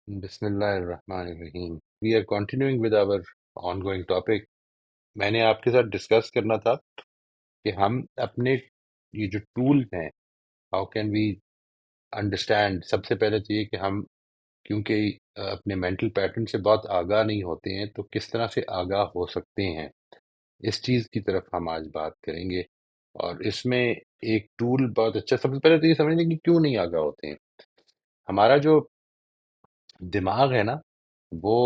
بسم اللہ الرحمن الرحیم. We are continuing with our ongoing topic. میں نے آپ کے ساتھ ڈسکس کرنا تھا کہ ہم اپنے یہ جو ٹول ہیں، ہاؤ کین وی انڈرسٹینڈ. سب سے پہلے تو یہ کہ ہم کیونکہ اپنے مینٹل پیٹرن سے بہت آگاہ نہیں ہوتے ہیں، تو کس طرح سے آگاہ ہو سکتے ہیں، اس چیز کی طرف ہم آج بات کریں گے. اور اس میں ایک ٹول بہت اچھا. سب سے پہلے تو یہ سمجھ لیں کہ کیوں نہیں آگاہ ہوتے ہیں. ہمارا جو دماغ ہے نا، وہ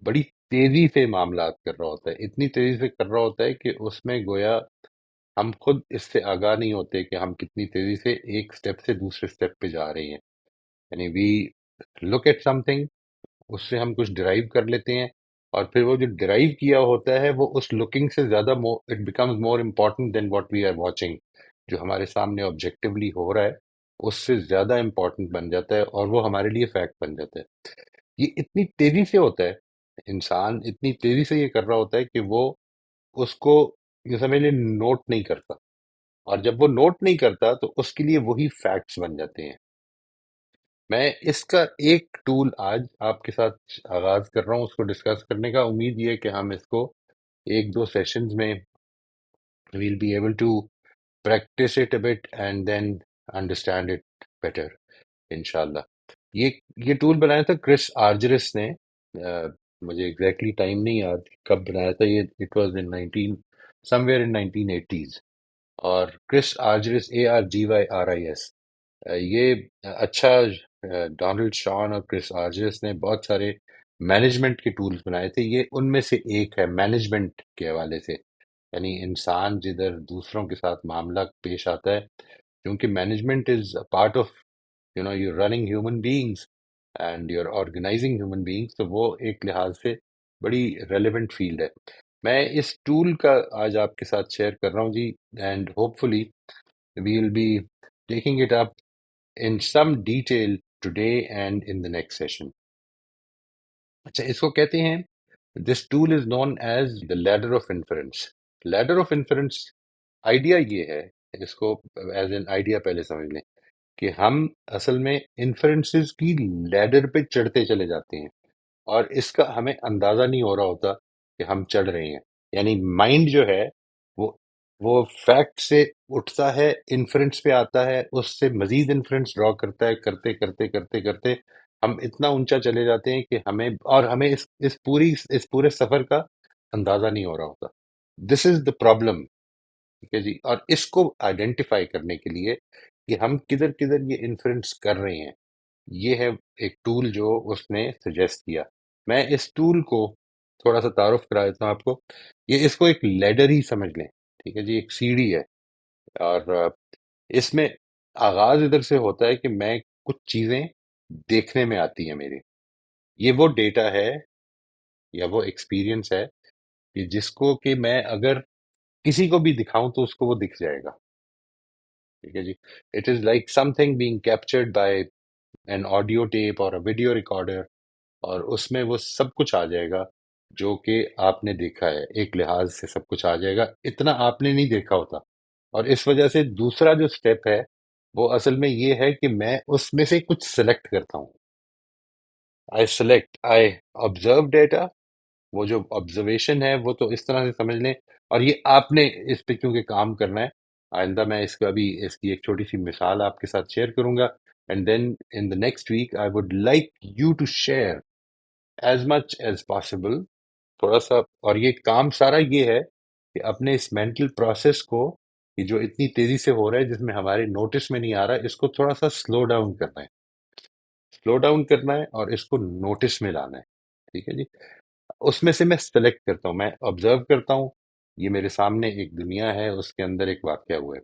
بڑی تیزی سے معاملات کر رہا ہوتا ہے. اتنی تیزی سے کر رہا ہوتا ہے کہ اس میں گویا ہم خود اس سے آگاہ نہیں ہوتے کہ ہم کتنی تیزی سے ایک سٹیپ سے دوسرے سٹیپ پہ جا رہے ہیں. یعنی وی لک ایٹ سم تھنگ، اس سے ہم کچھ ڈرائیو کر لیتے ہیں، اور پھر وہ جو ڈرائیو کیا ہوتا ہے وہ اس لکنگ سے زیادہ it becomes more important than what we are watching. جو ہمارے سامنے آبجیکٹیولی ہو رہا ہے اس سے زیادہ امپورٹنٹ بن جاتا ہے، اور وہ ہمارے لیے فیکٹ بن جاتا ہے. یہ اتنی تیزی سے ہوتا ہے، انسان اتنی تیزی سے یہ کر رہا ہوتا ہے کہ وہ اس کو یہ سمجھ لیں نوٹ نہیں کرتا. اور جب وہ نوٹ نہیں کرتا تو اس کے لیے وہی فیکٹس بن جاتے ہیں. میں اس کا ایک ٹول آج آپ کے ساتھ آغاز کر رہا ہوں اس کو ڈسکس کرنے کا. امید یہ ہے کہ ہم اس کو ایک دو سیشنز میں will be able to practise it a bit and then understand it better انشاءاللہ. یہ یہ ٹول بنایا تھا کرس آرجرس نے. مجھے ایگزیکٹلی ٹائم نہیں یاد کب بنایا تھا یہ. It was in 19 some where in 1980s. اور کرس آرجرس ARGYRIS، یہ اچھا ڈونلڈ شان اور کرس آرجرس نے بہت سارے مینجمنٹ کے ٹولز بنائے تھے. یہ ان میں سے ایک ہے مینجمنٹ کے حوالے سے. یعنی انسان جدھر دوسروں کے ساتھ معاملہ پیش آتا ہے، کیونکہ management is part of you're running human beings and you're organizing human beings. تو وہ ایک لحاظ سے بڑی ریلیونٹ فیلڈ ہے. میں اس ٹول کا آج آپ کے ساتھ شیئر کر رہا ہوں جی. And hopefully we will be taking it up in some detail today and in the next session. اچھا، اس کو کہتے ہیں this tool is known as the ladder of inference. Ladder of inference idea یہ ہے، اس کو as an idea پہلے سمجھ لیں کہ ہم اصل میں انفرنسز کی لیڈر پہ چڑھتے چلے جاتے ہیں، اور اس کا ہمیں اندازہ نہیں ہو رہا ہوتا کہ ہم چڑھ رہے ہیں. یعنی مائنڈ جو ہے وہ وہ فیکٹ سے اٹھتا ہے، انفرنس پہ آتا ہے، اس سے مزید انفرنس ڈرا کرتا ہے. کرتے کرتے کرتے کرتے ہم اتنا اونچا چلے جاتے ہیں کہ ہمیں اس پورے سفر کا اندازہ نہیں ہو رہا ہوتا. دس از دا پرابلم. ٹھیک ہے جی. اور اس کو آئیڈینٹیفائی کرنے کے لیے کہ ہم کدھر کدھر یہ انفلوئنس کر رہے ہیں، یہ ہے ایک ٹول جو اس نے سجیسٹ کیا. میں اس ٹول کو تھوڑا سا تعارف کرا دیتا ہوں آپ کو. اس کو ایک لیڈر ہی سمجھ لیں. ٹھیک ہے جی، ایک سیڑھی ہے. اور اس میں آغاز ادھر سے ہوتا ہے کہ میں کچھ چیزیں دیکھنے میں آتی ہیں میرے. یہ وہ ڈیٹا ہے یا وہ ایکسپیرینس ہے کہ جس کو کہ میں اگر کسی کو بھی دکھاؤں تو اس کو وہ دکھ جائے گا. ٹھیک ہے جی. It is like something being captured by an audio tape اور ویڈیو ریکارڈر، اور اس میں وہ سب کچھ آ جائے گا جو کہ آپ نے دیکھا ہے. ایک لحاظ سے سب کچھ آ جائے گا، اتنا آپ نے نہیں دیکھا ہوتا. اور اس وجہ سے دوسرا جو سٹیپ ہے وہ اصل میں یہ ہے کہ میں اس میں سے کچھ سلیکٹ کرتا ہوں. آئی آبزرو ڈیٹا. وہ جو آبزرویشن ہے وہ تو اس طرح سے سمجھ لیں. اور یہ آپ نے اس پہ کیونکہ کام کرنا ہے، آئندہ میں اس کی ایک چھوٹی سی مثال آپ کے ساتھ شیئر کروں گا. And then in the next week I would like you to share as much as possible تھوڑا سا. اور یہ کام سارا یہ ہے کہ اپنے اس مینٹل پروسیس کو، یہ جو اتنی تیزی سے ہو رہا ہے جس میں ہمارے نوٹس میں نہیں آ رہا، اس کو تھوڑا سا سلو ڈاؤن کرنا ہے. سلو ڈاؤن کرنا ہے اور اس کو نوٹس میں لانا ہے. ٹھیک ہے جی. اس میں سے میں سلیکٹ کرتا ہوں، میں آبزرو کرتا ہوں. یہ میرے سامنے ایک دنیا ہے، اس کے اندر ایک واقعہ ہوا ہے.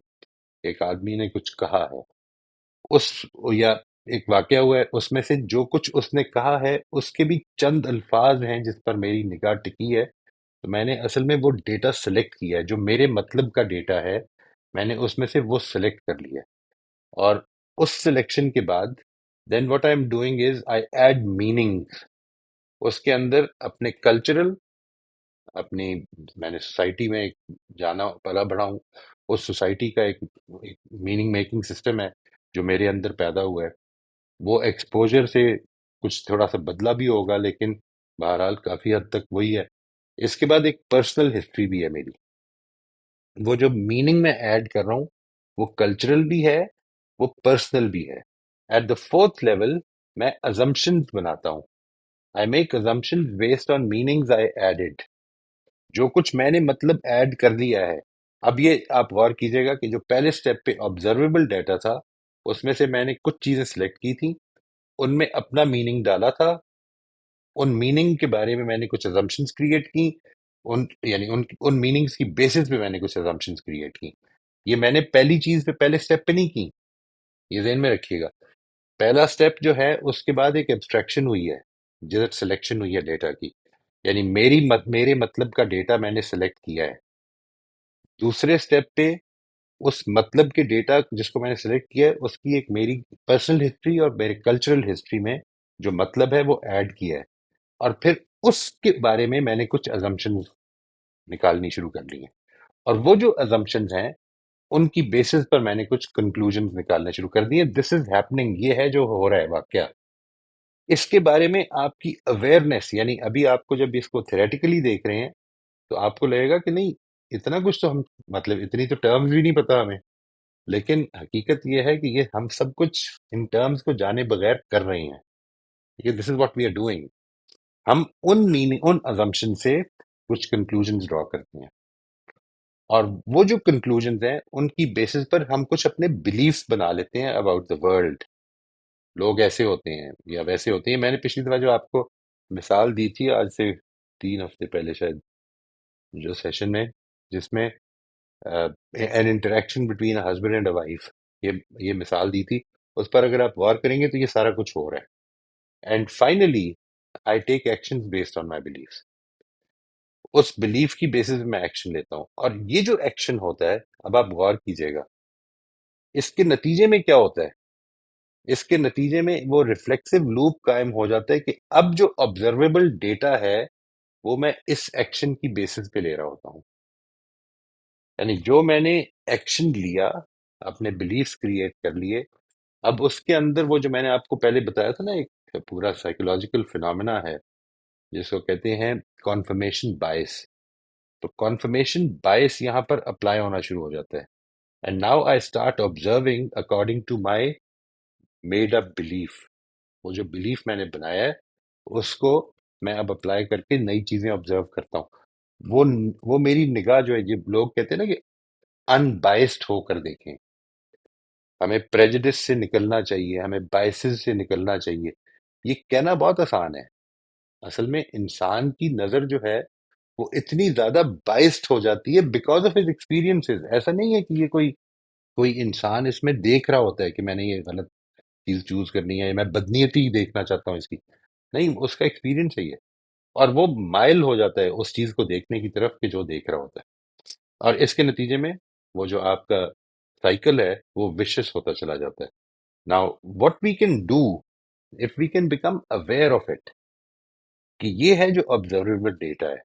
ایک آدمی نے کچھ کہا ہے، اس یا ایک واقعہ ہوا ہے، اس میں سے جو کچھ اس نے کہا ہے اس کے بھی چند الفاظ ہیں جس پر میری نگاہ ٹکی ہے. تو میں نے اصل میں وہ ڈیٹا سلیکٹ کیا ہے جو میرے مطلب کا ڈیٹا ہے. میں نے اس میں سے وہ سلیکٹ کر لیا. اور اس سلیکشن کے بعد then what I am doing is I add meaning اس کے اندر. اپنے کلچرل، اپنی میں نے سوسائٹی میں ایک جانا پلا بڑھا ہوں، اس سوسائٹی کا ایک میننگ میکنگ سسٹم ہے جو میرے اندر پیدا ہوا ہے. وہ ایکسپوجر سے کچھ تھوڑا سا بدلا بھی ہوگا، لیکن بہرحال کافی حد تک وہی ہے۔ اس کے بعد ایک پرسنل ہسٹری بھی ہے میری، وہ جو میننگ میں ایڈ کر رہا ہوں وہ کلچرل بھی ہے، وہ پرسنل بھی ہے۔ ایٹ دا فورتھ لیول میں ازمپشنز بناتا ہوں، I make assumptions based on meanings I added, جو کچھ میں نے مطلب ایڈ کر لیا ہے۔ اب یہ آپ غور کیجئے گا کہ جو پہلے سٹیپ پہ آبزرویبل ڈیٹا تھا، اس میں سے میں نے کچھ چیزیں سلیکٹ کی تھیں، ان میں اپنا میننگ ڈالا تھا، ان میننگ کے بارے میں نے کچھ ازمپشنز کریٹ کی، ان میننگز کی بیسس پہ میں نے کچھ ازمپشنز کریٹ کی۔ یہ میں نے پہلی چیز پہ پہلے سٹیپ پہ نہیں کی، یہ ذہن میں رکھیے گا۔ پہلا سٹیپ جو ہے اس کے بعد ایک ایبسٹریکشن ہوئی ہے، جدھر سلیکشن ہوئی ہے ڈیٹا کی، یعنی میرے مطلب کا ڈیٹا میں نے سلیکٹ کیا ہے۔ دوسرے سٹیپ پہ اس مطلب کے ڈیٹا جس کو میں نے سلیکٹ کیا ہے اس کی ایک میری پرسنل ہسٹری اور میرے کلچرل ہسٹری میں جو مطلب ہے وہ ایڈ کیا ہے، اور پھر اس کے بارے میں نے کچھ ازمپشنز نکالنی شروع کر لی ہیں، اور وہ جو ازمپشنز ہیں ان کی بیسس پر میں نے کچھ کنکلوژنز نکالنے شروع کر دیے۔ دس از ہیپننگ، یہ ہے جو ہو رہا ہے واقعہ۔ اس کے بارے میں آپ کی اویئرنیس، یعنی ابھی آپ کو جب اس کو تھیریٹیکلی دیکھ رہے ہیں تو آپ کو لگے گا کہ نہیں اتنا کچھ تو ہم، مطلب اتنی تو ٹرمز بھی نہیں پتا ہمیں، لیکن حقیقت یہ ہے کہ یہ ہم سب کچھ ان ٹرمز کو جانے بغیر کر رہے ہیں، کہ this is what we are doing. ہم ان ازمپشن سے کچھ کنکلوژنز ڈرا کرتے ہیں، اور وہ جو کنکلوژنز ہیں ان کی بیسس پر ہم کچھ اپنے بلیفس بنا لیتے ہیں اباؤٹ دا ورلڈ۔ لوگ ایسے ہوتے ہیں یا ویسے ہوتے ہیں۔ میں نے پچھلی دفعہ جو آپ کو مثال دی تھی آج سے 3 ہفتے پہلے شاید، جو سیشن میں جس میں an interaction between a husband and a wife, یہ مثال دی تھی، اس پر اگر آپ غور کریں گے تو یہ سارا کچھ ہو رہا ہے۔ And finally I take action based on my beliefs, اس بلیف کی بیسس میں ایکشن لیتا ہوں، اور یہ جو ایکشن ہوتا ہے اب آپ غور کیجئے گا اس کے نتیجے میں کیا ہوتا ہے۔ اس کے نتیجے میں وہ ریفلیکسو لوپ قائم ہو جاتا ہے کہ اب جو آبزرویبل ڈیٹا ہے وہ میں اس ایکشن کی بیسس پہ لے رہا ہوتا ہوں، یعنی جو میں نے ایکشن لیا، اپنے بلیفس کریٹ کر لیے، اب اس کے اندر وہ جو میں نے آپ کو پہلے بتایا تھا نا، ایک پورا سائیکولوجیکل فینومینا ہے جس کو کہتے ہیں کانفرمیشن بائس، تو کانفرمیشن بائس یہاں پر اپلائی ہونا شروع ہو جاتا ہے۔ And now I start observing according to my made up belief, وہ جو بلیف میں نے بنایا ہے اس کو میں اب اپلائی کر کے نئی چیزیں آبزرو کرتا ہوں۔ وہ میری نگاہ جو ہے، یہ لوگ کہتے ہیں نا کہ ان بائسڈ ہو کر دیکھیں، ہمیں پریجڈس سے نکلنا چاہیے، ہمیں بائسز سے نکلنا چاہیے۔ یہ کہنا بہت آسان ہے، اصل میں انسان کی نظر جو ہے وہ اتنی زیادہ بائسڈ ہو جاتی ہے بیکاز آف ہز ایکسپیرینسز۔ ایسا نہیں ہے کہ یہ کوئی انسان اس میں دیکھ رہا ہوتا ہے کہ میں نے یہ غلط چیز چوز کرنی ہے، میں بدنیتی دیکھنا چاہتا ہوں اس کی، نہیں، اس کا ایکسپیرینس ہے یہ، اور وہ مائل ہو جاتا ہے اس چیز کو دیکھنے کی طرف کہ جو دیکھ رہا ہوتا ہے، اور اس کے نتیجے میں وہ جو آپ کا سائیکل ہے وہ وشس ہوتا چلا جاتا ہے۔ Now what we can do if we can become aware of it, کہ یہ ہے جو آبزرویبل ڈیٹا ہے،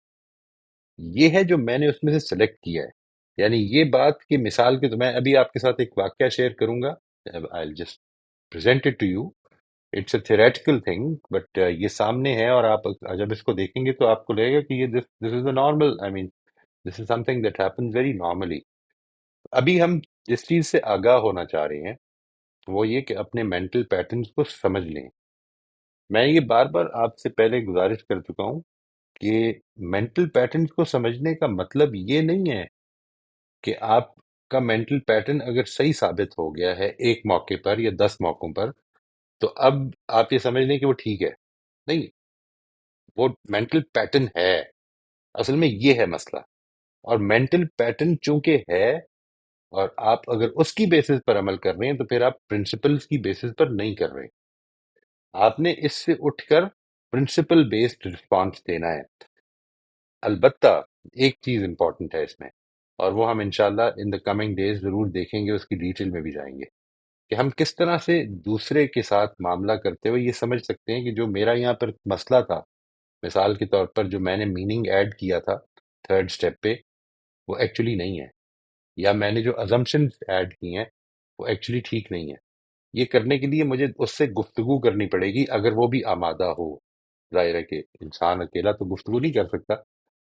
یہ ہے جو میں نے اس میں سے سلیکٹ کیا ہے، یعنی یہ بات کی مثال کے، تو میں ابھی آپ کے ساتھ ایک واقعہ شیئر کروں گا، I'll just present it to you. It's a theoretical thing, but یہ سامنے ہے، اور آپ جب اس کو دیکھیں گے تو آپ کو لگے گا کہ یہ this is a normal, I mean this is something that happens very normally. ابھی ہم جس چیز سے آگاہ ہونا چاہ رہے ہیں وہ یہ کہ اپنے مینٹل پیٹرنز کو سمجھ لیں۔ میں یہ بار بار آپ سے پہلے گزارش کر چکا ہوں کہ مینٹل پیٹرنز کو سمجھنے کا مطلب یہ نہیں ہے کہ آپ کا مینٹل پیٹرن اگر صحیح ثابت ہو گیا ہے ایک موقع پر یا 10 موقعوں پر تو اب آپ یہ سمجھ لیں کہ وہ ٹھیک ہے، نہیں، وہ مینٹل پیٹرن ہے، اصل میں یہ ہے مسئلہ، اور مینٹل پیٹرن چونکہ ہے اور آپ اگر اس کی بیسس پر عمل کر رہے ہیں تو پھر آپ پرنسپلز کی بیسس پر نہیں کر رہے، آپ نے اس سے اٹھ کر پرنسپل بیسڈ رسپانس دینا ہے۔ البتہ ایک چیز امپورٹنٹ ہے اس میں، اور وہ ہم انشاءاللہ ان دا کمنگ ڈیز ضرور دیکھیں گے، اس کی ڈیٹیل میں بھی جائیں گے، کہ ہم کس طرح سے دوسرے کے ساتھ معاملہ کرتے ہوئے یہ سمجھ سکتے ہیں کہ جو میرا یہاں پر مسئلہ تھا، مثال کے طور پر جو میں نے میننگ ایڈ کیا تھا تھرڈ سٹیپ پہ، وہ ایکچولی نہیں ہے، یا میں نے جو ازمپشنز ایڈ کی ہیں وہ ایکچولی ٹھیک نہیں ہے۔ یہ کرنے کے لیے مجھے اس سے گفتگو کرنی پڑے گی، اگر وہ بھی آمادہ ہو۔ ظاہر ہے کہ انسان اکیلا تو گفتگو نہیں کر سکتا،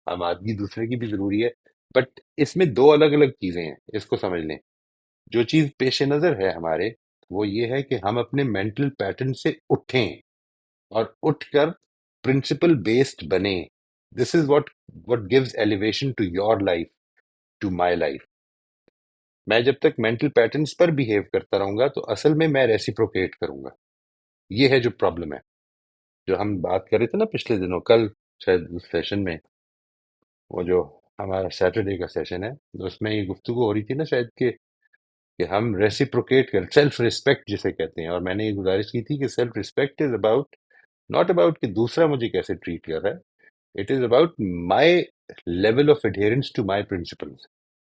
آمادگی دوسرے کی بھی ضروری ہے، بٹ اس میں دو الگ الگ چیزیں ہیں، اس کو سمجھ لیں۔ جو چیز پیش نظر ہے ہمارے، وہ یہ ہے کہ ہم اپنے مینٹل پیٹرن سے اٹھیں اور اٹھ کر پرنسپل بیسڈ بنیں۔ دس از what gives elevation to your life, to my life۔ میں جب تک مینٹل پیٹرنس پر بیہیو کرتا رہوں گا تو اصل میں ریسیپروکیٹ کروں گا۔ یہ ہے جو پرابلم ہے، جو ہم بات کر رہے تھے نا پچھلے دنوں، کل شاید اس سیشن میں، وہ جو ہمارا سیٹرڈے کا سیشن ہے، اس میں یہ گفتگو ہو رہی تھی نا شاید کہ ہم ریسیپروکیٹ کر، سیلف رسپیکٹ جسے کہتے ہیں، اور میں نے یہ گزارش کی تھی کہ self respect is about, not about کہ دوسرا مجھے کیسے ٹریٹ کر رہا ہے، it is about my level of adherence to my principles.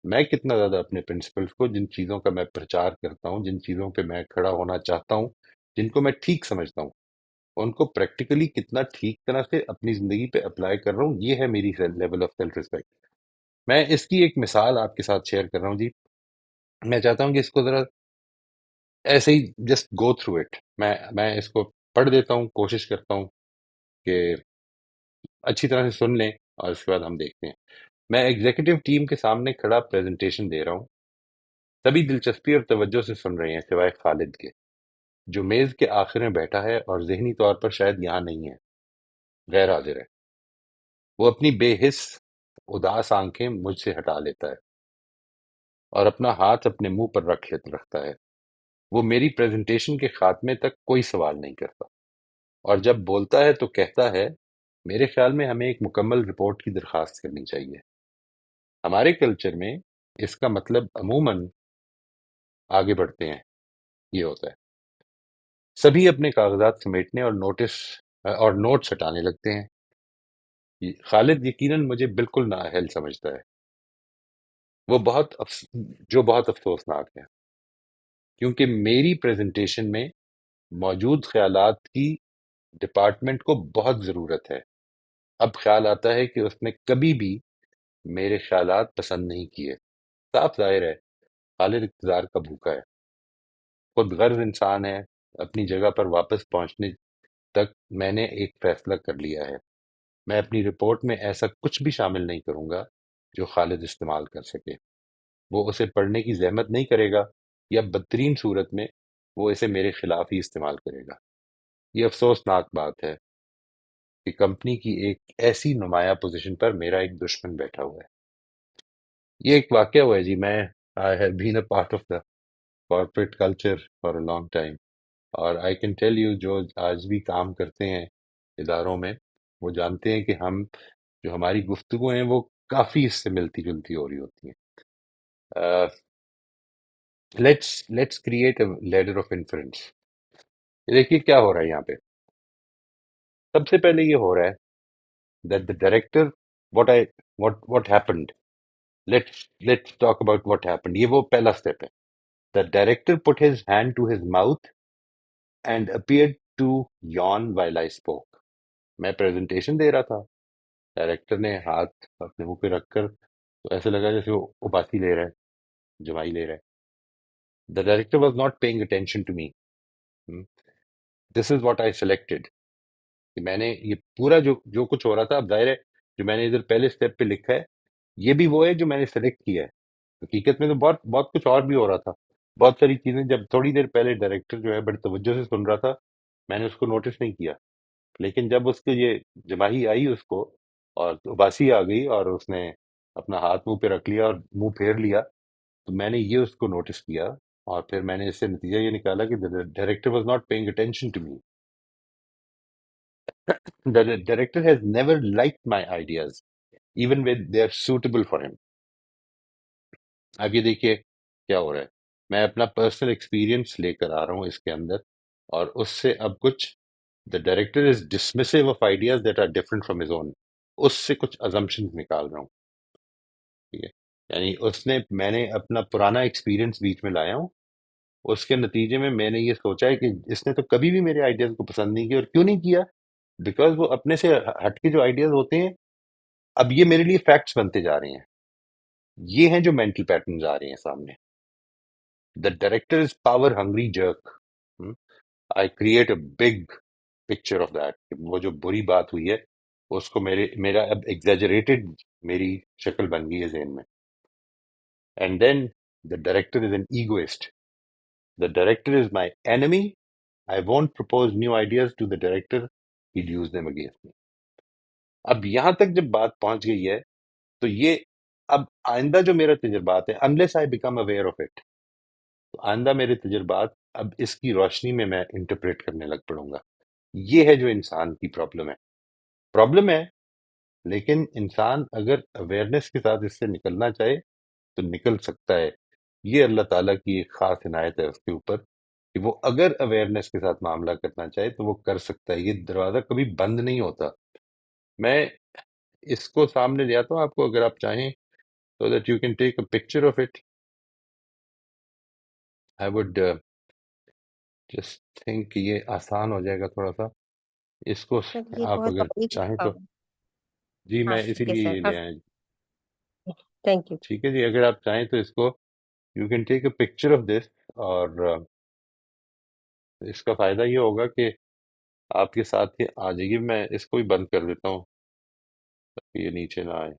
میں کتنا زیادہ اپنے پرنسپلس کو، جن چیزوں کا میں پرچار کرتا ہوں، جن چیزوں پہ میں کھڑا ہونا چاہتا ہوں، جن کو میں ٹھیک سمجھتا ہوں، ان کو پریکٹیکلی کتنا ٹھیک طرح سے اپنی زندگی پہ اپلائی کر رہا ہوں، یہ ہے میری لیول آف سیلف رسپیکٹ۔ میں اس کی ایک مثال آپ کے ساتھ شیئر کر رہا ہوں جی۔ میں چاہتا ہوں کہ اس کو ذرا ایسے he just go through it, میں اس کو پڑھ دیتا ہوں، کوشش کرتا ہوں کہ اچھی طرح سے سن لیں، اور اس کے بعد ہم دیکھتے ہیں۔ میں ایگزیکٹو ٹیم کے سامنے کھڑا پریزنٹیشن دے رہا ہوں، سبھی دلچسپی اور توجہ سے سن رہے ہیں سوائے خالد کے، جو میز کے آخر میں بیٹھا ہے اور ذہنی طور پر شاید یہاں نہیں ہے، غیر حاضر ہے۔ وہ اپنی بے حس اداس آنکھیں مجھ سے ہٹا لیتا ہے اور اپنا ہاتھ اپنے منہ پر رکھتا ہے۔ وہ میری پریزنٹیشن کے خاتمے تک کوئی سوال نہیں کرتا، اور جب بولتا ہے تو کہتا ہے، میرے خیال میں ہمیں ایک مکمل رپورٹ کی درخواست کرنی چاہیے۔ ہمارے کلچر میں اس کا مطلب عموماً آگے بڑھتے ہیں یہ ہوتا ہے۔ سبھی اپنے کاغذات سمیٹنے اور نوٹس ہٹانے لگتے ہیں۔ خالد یقیناً مجھے بالکل نااہل سمجھتا ہے، وہ جو بہت افسوسناک ہے، کیونکہ میری پریزنٹیشن میں موجود خیالات کی ڈپارٹمنٹ کو بہت ضرورت ہے۔ اب خیال آتا ہے کہ اس نے کبھی بھی میرے خیالات پسند نہیں کیے۔ صاف ظاہر ہے خالد اقتدار کا بھوکا ہے، خود غرض انسان ہے۔ اپنی جگہ پر واپس پہنچنے تک میں نے ایک فیصلہ کر لیا ہے، میں اپنی رپورٹ میں ایسا کچھ بھی شامل نہیں کروں گا جو خالد استعمال کر سکے۔ وہ اسے پڑھنے کی زحمت نہیں کرے گا، یا بدترین صورت میں وہ اسے میرے خلاف ہی استعمال کرے گا۔ یہ افسوسناک بات ہے کہ کمپنی کی ایک ایسی نمایاں پوزیشن پر میرا ایک دشمن بیٹھا ہوا ہے۔ یہ ایک واقعہ ہوا ہے جی۔ میں I have been a part of the corporate culture for a long time، اور I can tell you جو آج بھی کام کرتے ہیں اداروں میں، وہ جانتے ہیں کہ جو ہماری گفتگو ہیں وہ کافی اس سے ملتی جلتی ہو رہی ہوتی ہیں۔ Let's create a leader of inference. دیکھیے کیا ہو رہا ہے یہاں پہ۔ سب سے پہلے یہ ہو رہا ہے that the director what happened، let's talk about what happened۔ یہ وہ پہلا سٹیپ ہے۔ The director put his hand to his mouth and appeared to yawn while I spoke۔ میں پریزنٹیشن دے رہا تھا، ڈائریکٹر نے ہاتھ اپنے منہ پہ رکھ کر تو ایسے لگا جیسے وہ اباسی لے رہا ہے، جمائی لے رہا ہے۔ The director was not paying attention to me۔ This is what I selected۔ کہ میں نے یہ پورا جو کچھ ہو رہا تھا، اب ظاہر ہے جو میں نے ادھر پہلے سٹیپ پہ لکھا ہے یہ بھی وہ ہے جو میں نے سلیکٹ کیا ہے۔ حقیقت میں تو بہت بہت کچھ اور بھی ہو رہا تھا، بہت ساری چیزیں۔ جب تھوڑی دیر پہلے ڈائریکٹر جو ہے بڑی توجہ سے سن رہا تھا، میں نے اس کو نوٹس نہیں کیا، لیکن جب اس کو یہ جماہی آئی اس کو، اور اباسی آ گئی، اور اس نے اپنا ہاتھ منہ پہ رکھ لیا اور منہ پھیر لیا، تو میں نے یہ اس کو نوٹس کیا، اور پھر میں نے اس سے نتیجہ یہ نکالا کہ director was not paying attention to me. The director has never liked my ideas even when they are suitable for him۔ اب یہ دیکھیے کیا ہو رہا ہے۔ میں اپنا پرسنل ایکسپیرینس لے کر آ رہا ہوں اس کے اندر، اور اس سے اب کچھ the director is dismissive of ideas that are different from his own، اس سے کچھ assumptions نکال رہا ہوں، ٹھیک ہے۔ یعنی میں نے اپنا پرانا ایکسپیرینس بیچ میں لایا ہوں، اس کے نتیجے میں نے یہ سوچا ہے کہ اس نے تو کبھی بھی میرے آئیڈیاز کو پسند نہیں کیا، اور کیوں نہیں کیا؟ بیکاز وہ اپنے سے ہٹ کے جو آئیڈیاز ہوتے ہیں، اب یہ میرے لیے فیکٹس بنتے جا رہے ہیں۔ یہ ہیں جو مینٹل پیٹرنز آ رہے ہیں سامنے۔ The director is power hungry jerk. I create a big picture of that, وہ جو بری بات ہوئی ہے اس کو میرا اب ایگزیجریٹڈ میری شکل بن گئی ہے ذہن میں. And then the director is an egoist. The director is my enemy. I won't propose new ideas to the director. He'll use them against me. اب یہاں تک جب بات پہنچ گئی ہے تو یہ اب آئندہ جو میرا تجربات ہے unless I become aware of it، تو آئندہ میرے تجربات اب اس کی روشنی میں انٹرپریٹ کرنے لگ پڑوں گا. یہ ہے جو انسان کی پرابلم ہے. لیکن انسان اگر اویئرنیس کے ساتھ اس سے نکلنا چاہے تو نکل سکتا ہے. یہ اللہ تعالیٰ کی ایک خاص عنایت ہے اس کے اوپر کہ وہ اگر اویئرنیس کے ساتھ معاملہ کرنا چاہے تو وہ کر سکتا ہے. یہ دروازہ کبھی بند نہیں ہوتا. میں اس کو سامنے لے آتا ہوں آپ کو، اگر آپ چاہیں so that you can take a picture of it. I would just think کہ یہ آسان ہو جائے گا تھوڑا سا. اس کو چلیے آپ بہت اگر تعریف. چاہیں تو جی ہاں میں اسی ٹھیک ہے لیے سر، یہ ہاں لے آئیں. Thank you. ٹھیک ہے جی، اگر آپ چاہیں تو اس کو you can take a picture of this. اور اس کا فائدہ یہ ہوگا کہ آپ کے ساتھ ہی آ جائے گی. میں اس کو بھی بند کر دیتا ہوں تاکہ یہ نیچے نہ آئے.